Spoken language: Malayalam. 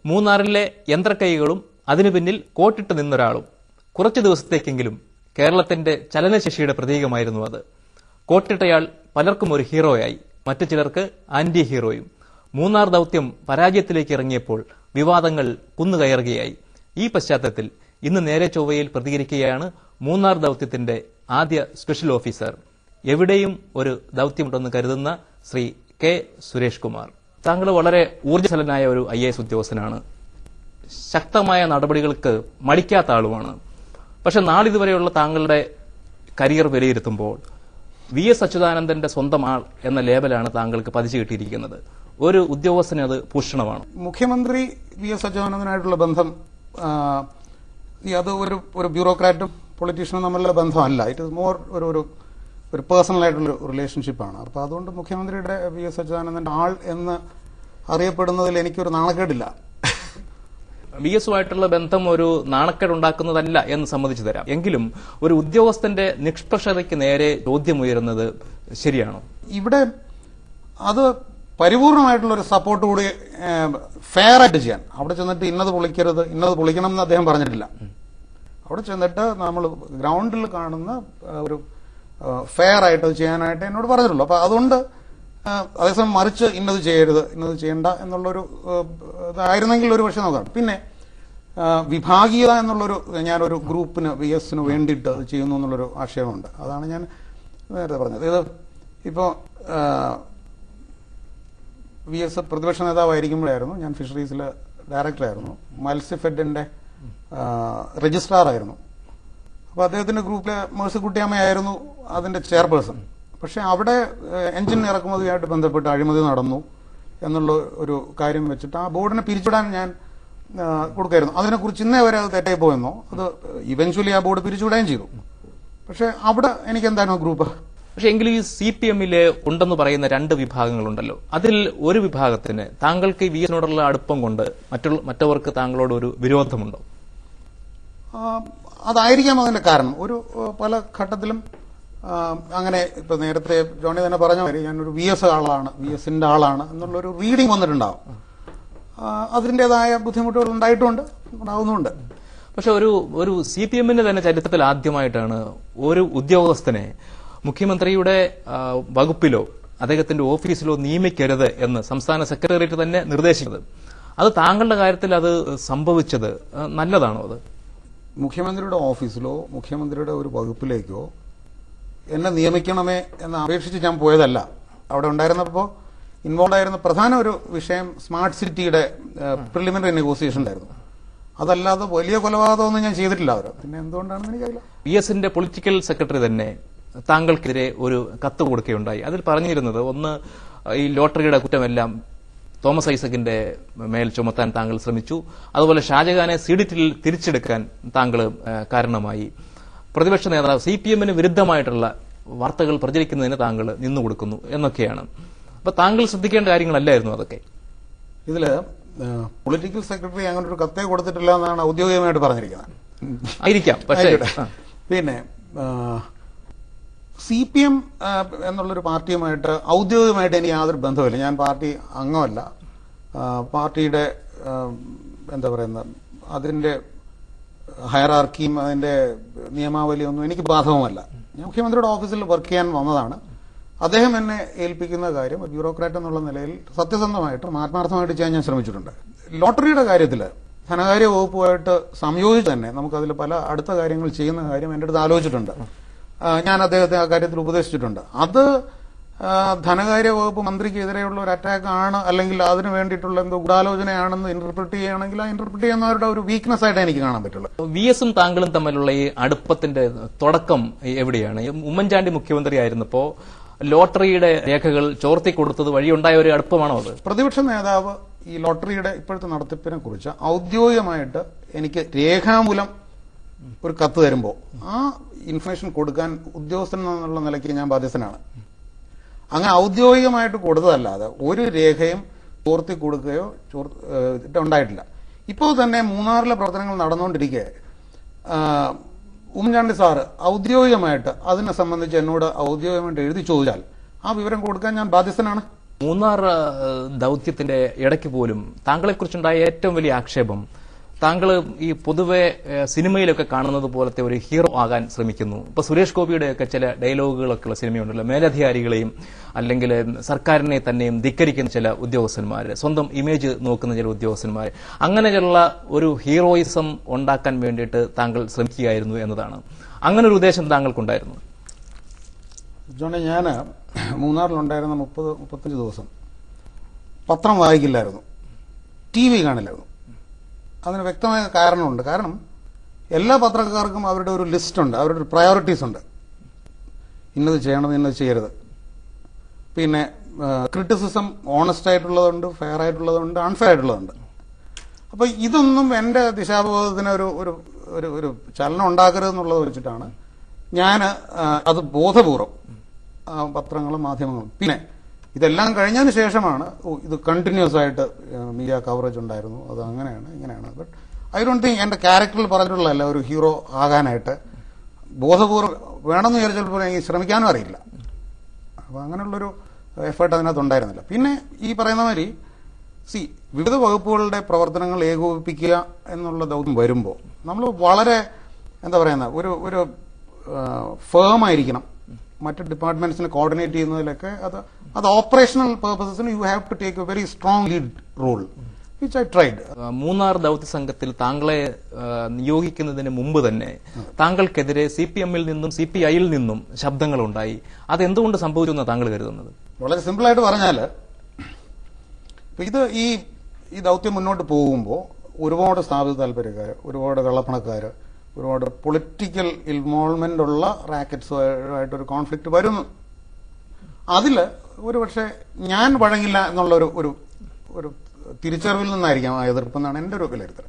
മൂന്നാറിലെ യന്ത്രക്കൈകളും അതിനു പിന്നിൽ കോട്ടിട്ട് നിന്നൊരാളും കുറച്ചു ദിവസത്തേക്കെങ്കിലും കേരളത്തിന്റെ ചലനശേഷിയുടെ പ്രതീകമായിരുന്നു അത്. കോട്ടിട്ടയാൾ പലർക്കും ഒരു ഹീറോയായി, മറ്റു ചിലർക്ക് ആന്റി ഹീറോയും. മൂന്നാർ ദൌത്യം പരാജയത്തിലേക്ക് ഇറങ്ങിയപ്പോൾ വിവാദങ്ങൾ കുന്നുകയറുകയായി. ഈ പശ്ചാത്തലത്തിൽ ഇന്ന് നേരെ ചൊവ്വയിൽ പ്രതികരിക്കുകയാണ് മൂന്നാർ ദൌത്യത്തിന്റെ ആദ്യ സ്പെഷ്യൽ ഓഫീസർ, എവിടെയും ഒരു ദൌത്യമുണ്ടെന്ന് കരുതുന്ന ശ്രീ കെ സുരേഷ് കുമാർ. താങ്കൾ വളരെ ഊർജ്ജസ്വലനായ ഒരു IAS ഉദ്യോഗസ്ഥനാണ്. ശക്തമായ നടപടികൾക്ക് മടിക്കാത്ത ആളുമാണ്. പക്ഷെ നാളിതുവരെയുള്ള താങ്കളുടെ കരിയർ വിലയിരുത്തുമ്പോൾ VS അച്യുതാനന്ദന്റെ സ്വന്തം ആൾ എന്ന ലേബലാണ് താങ്കൾക്ക് പതിച്ചു കിട്ടിയിരിക്കുന്നത്. ഒരു ഉദ്യോഗസ്ഥന് അത് ഭൂഷണമാണ്. മുഖ്യമന്ത്രി VS അച്യുതാനന്ദനായിട്ടുള്ള ബന്ധം അത് ഒരു ബ്യൂറോക്രാറ്റും പൊളിറ്റീഷ്യനും തമ്മിലുള്ള ബന്ധമല്ല. ഇറ്റ് ഇസ് മോർ ഒരു പേഴ്സണൽ ആയിട്ടുള്ള റിലേഷൻഷിപ്പാണ്. അപ്പോൾ അതുകൊണ്ട് മുഖ്യമന്ത്രിയുടെ VS അച്യുതാനന്ദന്റെ ആൾ എന്ന് അറിയപ്പെടുന്നതിൽ എനിക്കൊരു നാണക്കേടില്ല. VSുമായിട്ടുള്ള ബന്ധം ഒരു നാണക്കേടുണ്ടാക്കുന്നതല്ല എന്ന് സമ്മതിച്ചു തരാം. എങ്കിലും ഒരു ഉദ്യോഗസ്ഥന്റെ നിഷ്പക്ഷതയ്ക്ക് നേരെ ചോദ്യമുയരുന്നത് ശരിയാണോ? ഇവിടെ അത് പരിപൂർണമായിട്ടുള്ള ഒരു സപ്പോർട്ട് കൂടി ഫെയർ ആയിട്ട് ചെയ്യാൻ, അവിടെ ചെന്നിട്ട് ഇന്നത് പൊളിക്കരുത്, ഇന്നത് പൊളിക്കണം എന്ന് അദ്ദേഹം പറഞ്ഞിട്ടില്ല. അവിടെ ചെന്നിട്ട് നമ്മൾ ഗ്രൗണ്ടിൽ കാണുന്ന ഒരു ഫെയർ ആയിട്ട് ചെയ്യാനായിട്ട് എന്നോട് പറഞ്ഞിട്ടുള്ളൂ. അപ്പൊ അതുകൊണ്ട് അതേസമയം മറിച്ച് ഇന്നത് ചെയ്യരുത്, ഇന്നത് ചെയ്യണ്ട എന്നുള്ളൊരു ഇതായിരുന്നെങ്കിൽ ഒരു പക്ഷെ നോക്കാം. പിന്നെ വിഭാഗീയത എന്നുള്ളൊരു ഞാനൊരു ഗ്രൂപ്പിന് VSന് വേണ്ടിയിട്ട് അത് ചെയ്യുന്നു എന്നുള്ളൊരു ആശയമുണ്ട്. അതാണ് ഞാൻ നേരത്തെ പറഞ്ഞത്. ഇത് ഇപ്പോൾ VS പ്രതിപക്ഷ നേതാവായിരിക്കുമ്പോഴായിരുന്നു ഞാൻ ഫിഷറീസിലെ ഡയറക്ടറായിരുന്നു, മത്സ്യഫെഡിന്റെ രജിസ്ട്രാറായിരുന്നു. അപ്പോൾ അദ്ദേഹത്തിന്റെ ഗ്രൂപ്പിലെ മേഴ്സിക്കുട്ടിയമ്മയായിരുന്നു അതിന്റെ ചെയർപേഴ്സൺ. പക്ഷെ അവിടെ എഞ്ചിൻ ഇറക്കുമതിയായിട്ട് ബന്ധപ്പെട്ട് അഴിമതി നടന്നു എന്നുള്ള ഒരു കാര്യം വെച്ചിട്ട് ആ ബോർഡിനെ പിരിച്ചുവിടാൻ ഞാൻ കൊടുക്കായിരുന്നു. അതിനെക്കുറിച്ച് ഇന്നേ വരെ അത് തെറ്റായി പോയെന്നോ, അത് ഇവൻച്വലി ആ ബോർഡ് പിരിച്ചുവിടുകയും ചെയ്തു. പക്ഷെ അവിടെ എനിക്ക് എന്തായിരുന്നു ഗ്രൂപ്പ്. പക്ഷെ എങ്കിലും ഈ CPMല് ഉണ്ടെന്ന് പറയുന്ന രണ്ട് വിഭാഗങ്ങളുണ്ടല്ലോ, അതിൽ ഒരു വിഭാഗത്തിന് താങ്കൾക്ക് VSനോടുള്ള അടുപ്പം കൊണ്ട് മറ്റവർക്ക് താങ്കളോട് ഒരു വിരോധമുണ്ടോ? അതായിരിക്കാം അതിന്റെ കാരണം. പല ഘട്ടത്തിലും അങ്ങനെ ഇപ്പൊ നേരത്തെ ജോണി തന്നെ പറഞ്ഞ മാതിരി ഞാനൊരു VS ആളാണ്, VSന്റെ ആളാണ് എന്നുള്ളൊരു റീഡിംഗ് വന്നിട്ടുണ്ടാവും. അതിൻ്റെതായ ബുദ്ധിമുട്ടുകൾ ഉണ്ടാവുന്നുണ്ട്. പക്ഷെ ഒരു CPMന്റെ തന്നെ ചരിത്രത്തിൽ ആദ്യമായിട്ടാണ് ഒരു ഉദ്യോഗസ്ഥനെ മുഖ്യമന്ത്രിയുടെ വകുപ്പിലോ അദ്ദേഹത്തിന്റെ ഓഫീസിലോ നിയമിക്കരുത് എന്ന് സംസ്ഥാന സെക്രട്ടേറിയറ്റ് തന്നെ നിർദ്ദേശിച്ചത്. അത് താങ്കളുടെ കാര്യത്തിൽ അത് സംഭവിച്ചത് നല്ലതാണോ? അത് മുഖ്യമന്ത്രിയുടെ ഓഫീസിലോ മുഖ്യമന്ത്രിയുടെ ഒരു വകുപ്പിലേക്കോ എന്നെ നിയമിക്കണമേ എന്ന് അപേക്ഷിച്ച് ഞാൻ പോയതല്ല. അവിടെ ഉണ്ടായിരുന്നപ്പോൾ ഇൻവോൾവ് ആയിരുന്ന പ്രധാന ഒരു വിഷയം സ്മാർട്ട് സിറ്റിയുടെ പ്രിലിമിനറി നെഗോസിയേഷൻ ആയിരുന്നു. അതല്ലാതെ വലിയ കൊലപാതകമൊന്നും ഞാൻ ചെയ്തിട്ടില്ല. അവർ പിന്നെ എന്തുകൊണ്ടാണെന്ന് എനിക്കറിയില്ല. VSന്റെ പൊളിറ്റിക്കൽ സെക്രട്ടറി തന്നെ താങ്കൾക്കെതിരെ ഒരു കത്ത് കൊടുക്കുകയുണ്ടായി. അതിൽ പറഞ്ഞിരുന്നത്, ഒന്ന്, ഈ ലോട്ടറിയുടെ കുറ്റമെല്ലാം തോമസ് ഐസക്കിന്റെ മേൽ ചുമത്താൻ താങ്കൾ ശ്രമിച്ചു, അതുപോലെ ഷാജഹാനെ സീഡിറ്റിൽ തിരിച്ചെടുക്കാൻ താങ്കൾ കാരണമായി, പ്രതിപക്ഷ നേതാവ് CPMന് വിരുദ്ധമായിട്ടുള്ള വാർത്തകൾ പ്രചരിക്കുന്നതിന് താങ്കൾ നിന്നുകൊടുക്കുന്നു എന്നൊക്കെയാണ്. അപ്പൊ താങ്കൾ ശ്രദ്ധിക്കേണ്ട കാര്യങ്ങളല്ലായിരുന്നു അതൊക്കെ? ഇതില് പൊളിറ്റിക്കൽ സെക്രട്ടറി അങ്ങനെ ഒരു കത്തേ കൊടുത്തിട്ടില്ല എന്നാണ് ഔദ്യോഗികമായിട്ട് പറഞ്ഞിരിക്കുന്നത്. ആയിരിക്കാം. പക്ഷേ പിന്നെ CPM എന്നുള്ളൊരു പാർട്ടിയുമായിട്ട് ഔദ്യോഗികമായിട്ട് എനിക്ക് യാതൊരു ബന്ധമില്ല. ഞാൻ പാർട്ടി അംഗമല്ല. പാർട്ടിയുടെ എന്താ പറയുന്ന അതിന്റെ ഹയറാർക്കിയും അതിന്റെ നിയമാവലിയൊന്നും എനിക്ക് ബാധകമല്ല. ഞാൻ മുഖ്യമന്ത്രിയുടെ ഓഫീസിൽ വർക്ക് ചെയ്യാൻ വന്നതാണ്. അദ്ദേഹം എന്നെ ഏൽപ്പിക്കുന്ന കാര്യം ബ്യൂറോക്രാറ്റ് എന്നുള്ള നിലയിൽ സത്യസന്ധമായിട്ടും ആത്മാർത്ഥമായിട്ട് ചെയ്യാൻ ഞാൻ ശ്രമിച്ചിട്ടുണ്ട്. ലോട്ടറിയുടെ കാര്യത്തിൽ ധനകാര്യ വകുപ്പുമായിട്ട് സംയോജിച്ച് തന്നെ നമുക്കതിൽ പല അടുത്ത കാര്യങ്ങൾ ചെയ്യുന്ന കാര്യം എൻ്റെ അടുത്ത് ആലോചിച്ചിട്ടുണ്ട്. ഞാൻ അദ്ദേഹത്തെ ആ കാര്യത്തിൽ ഉപദേശിച്ചിട്ടുണ്ട്. അത് ധനകാര്യ വകുപ്പ് മന്ത്രിക്കെതിരെയുള്ള ഒരു അറ്റാക്ക് ആണ്, അല്ലെങ്കിൽ അതിന് വേണ്ടിയിട്ടുള്ള എന്തോ ഗൂഢാലോചനയാണെന്ന് ഇന്റർപ്രിറ്റ് ചെയ്യുകയാണെങ്കിൽ ആ ഇന്റർപ്രിറ്റ് ചെയ്യുന്നവരുടെ ഒരു വീക്ക്നെസ് ആയിട്ട് എനിക്ക് കാണാൻ പറ്റുള്ളൂ. VSും താങ്കളും തമ്മിലുള്ള ഈ അടുപ്പത്തിന്റെ തുടക്കം എവിടെയാണ്? ഉമ്മൻചാണ്ടി മുഖ്യമന്ത്രി ആയിരുന്നപ്പോ ലോട്ടറിയുടെ രേഖകൾ ചോർത്തി കൊടുത്തത് വഴിയുണ്ടായ ഒരു അടുപ്പമാണോ അത്? പ്രതിപക്ഷ നേതാവ് ഈ ലോട്ടറിയുടെ ഇപ്പോഴത്തെ നടത്തിപ്പിനെ കുറിച്ച് ഔദ്യോഗികമായിട്ട് എനിക്ക് രേഖാമൂലം ഒരു കത്ത് തരുമ്പോൾ ആ ഇൻഫർമേഷൻ കൊടുക്കാൻ ഉദ്യോഗസ്ഥൻ എന്നുള്ള നിലയ്ക്ക് ഞാൻ ബാധ്യസ്ഥനാണ്. അങ്ങനെ ഔദ്യോഗികമായിട്ട് കൊടുത്തതല്ലാതെ ഒരു രേഖയും ചോർത്തി കൊടുക്കുകയോ ഉണ്ടായിട്ടില്ല. ഇപ്പോൾ തന്നെ മൂന്നാറിലെ പ്രവർത്തനങ്ങൾ നടന്നുകൊണ്ടിരിക്കെ ഉമ്മൻചാണ്ടി സാറ് ഔദ്യോഗികമായിട്ട് അതിനെ സംബന്ധിച്ച് എന്നോട് ഔദ്യോഗികമായിട്ട് എഴുതി ചോദിച്ചാൽ ആ വിവരം കൊടുക്കാൻ ഞാൻ ബാധ്യസ്ഥനാണ്. മൂന്നാർ ദൗത്യത്തിന്റെ ഇടയ്ക്ക് പോലും താങ്കളെക്കുറിച്ചുണ്ടായ ഏറ്റവും വലിയ ആക്ഷേപം താങ്കൾ ഈ പൊതുവെ സിനിമയിലൊക്കെ കാണുന്നത് പോലത്തെ ഒരു ഹീറോ ആകാൻ ശ്രമിക്കുന്നു. ഇപ്പൊ സുരേഷ് ഗോപിയുടെയൊക്കെ ചില ഡയലോഗുകളൊക്കെ ഉള്ള സിനിമയുണ്ടല്ലോ, മേലധികാരികളെയും അല്ലെങ്കിൽ സർക്കാരിനെ തന്നെയും ധിക്കരിക്കുന്ന ചില ഉദ്യോഗസ്ഥന്മാര്, സ്വന്തം ഇമേജ് നോക്കുന്ന ചില ഉദ്യോഗസ്ഥന്മാര്, അങ്ങനെയുള്ള ഒരു ഹീറോയിസം ഉണ്ടാക്കാൻ വേണ്ടിയിട്ട് താങ്കൾ ശ്രമിക്കുകയായിരുന്നു എന്നതാണ്. അങ്ങനെ ഒരു ഉദ്ദേശം താങ്കൾക്കുണ്ടായിരുന്നു? ജോണെ, ഞാൻ മൂന്നാറിലുണ്ടായിരുന്ന 30-35 ദിവസം പത്രം വായിക്കില്ലായിരുന്നു, TV കാണില്ലായിരുന്നു. അതിന് വ്യക്തമായ കാരണമുണ്ട്. കാരണം എല്ലാ പത്രക്കാർക്കും അവരുടെ ഒരു ലിസ്റ്റുണ്ട്, അവരുടെ ഒരു പ്രയോറിറ്റീസ് ഉണ്ട്. ഇന്നത് ചെയ്യണം, ഇന്നത് ചെയ്യരുത്. പിന്നെ ക്രിറ്റിസിസം ഓണസ്റ്റ് ആയിട്ടുള്ളതുണ്ട്, ഫെയർ ആയിട്ടുള്ളതുണ്ട്, അൺഫെയർ ആയിട്ടുള്ളതുണ്ട്. അപ്പൊ ഇതൊന്നും എന്റെ ദിശാബോധത്തിന് ഒരു ചലനം ഉണ്ടാക്കരുതെന്നുള്ളത് വെച്ചിട്ടാണ് ഞാൻ അത് ബോധപൂർവം പത്രങ്ങളും മാധ്യമങ്ങളും. പിന്നെ ഇതെല്ലാം കഴിഞ്ഞതിന് ശേഷമാണ് ഇത് കണ്ടിന്യൂസ് ആയിട്ട് മീഡിയ കവറേജ് ഉണ്ടായിരുന്നു, അത് അങ്ങനെയാണ് ഇങ്ങനെയാണ്. ബട്ട് ഐ ഡോണ്ട് തിങ്ക് എന്റെ ക്യാരക്ടറിൽ പറഞ്ഞിട്ടുള്ളതല്ല ഒരു ഹീറോ ആകാനായിട്ട് ബോധപൂർവ്വം വേണമെന്ന് വിചാരിച്ചപ്പോൾ എനിക്ക് ശ്രമിക്കാനും അറിയില്ല. അപ്പൊ അങ്ങനെയുള്ളൊരു എഫേർട്ട് അതിനകത്ത് ഉണ്ടായിരുന്നില്ല. പിന്നെ ഈ പറയുന്ന മാതിരി വിവിധ വകുപ്പുകളുടെ പ്രവർത്തനങ്ങൾ ഏകോപിപ്പിക്കുക എന്നുള്ള ദൗത്യം വരുമ്പോൾ നമ്മൾ വളരെ എന്താ പറയുന്ന ഒരു ഫേം ആയിരിക്കണം. മറ്റ് ഡിപ്പാർട്ട്മെന്റ്സിനെ കോർഡിനേറ്റ് ചെയ്യുന്നതിലൊക്കെ അത് ഓപ്പറേഷണൽ പർപ്പസസിന് you have to take a very strong lead role, which I tried. Munnar ദൌത്യ സംഘത്തിൽ താങ്കളെ നിയോഗിക്കുന്നതിന് മുമ്പ് തന്നെ താങ്കൾക്കെതിരെ CPM-ൽ നിന്നും CPI-ൽ നിന്നും ശബ്ദങ്ങളുണ്ടായി. അതെന്തുകൊണ്ട് സംഭവിച്ചു എന്നാണ് താങ്കൾ കരുതുന്നത്? വളരെ സിമ്പിളായിട്ട് പറഞ്ഞാൽ, ഇത് ഈ ദൗത്യം മുന്നോട്ട് പോകുമ്പോൾ ഒരുപാട് സ്ഥാപിത താല്പര്യക്കാർ, ഒരുപാട് കള്ളപ്പണക്കാർ, ഒരുപാട് പൊളിറ്റിക്കൽ ഇൻവോൾവ്മെന്റ് ഉള്ള റാക്കറ്റ്സുമായിട്ടൊരു കോൺഫ്ലിക്ട് വരുന്നു. അതിൽ ഒരുപക്ഷെ ഞാൻ വഴങ്ങില്ല എന്നുള്ള ഒരു തിരിച്ചറിവിൽ നിന്നായിരിക്കാം ആ എതിർപ്പെന്നാണ് എന്റെ ഒരു വിലയിരുത്തൽ.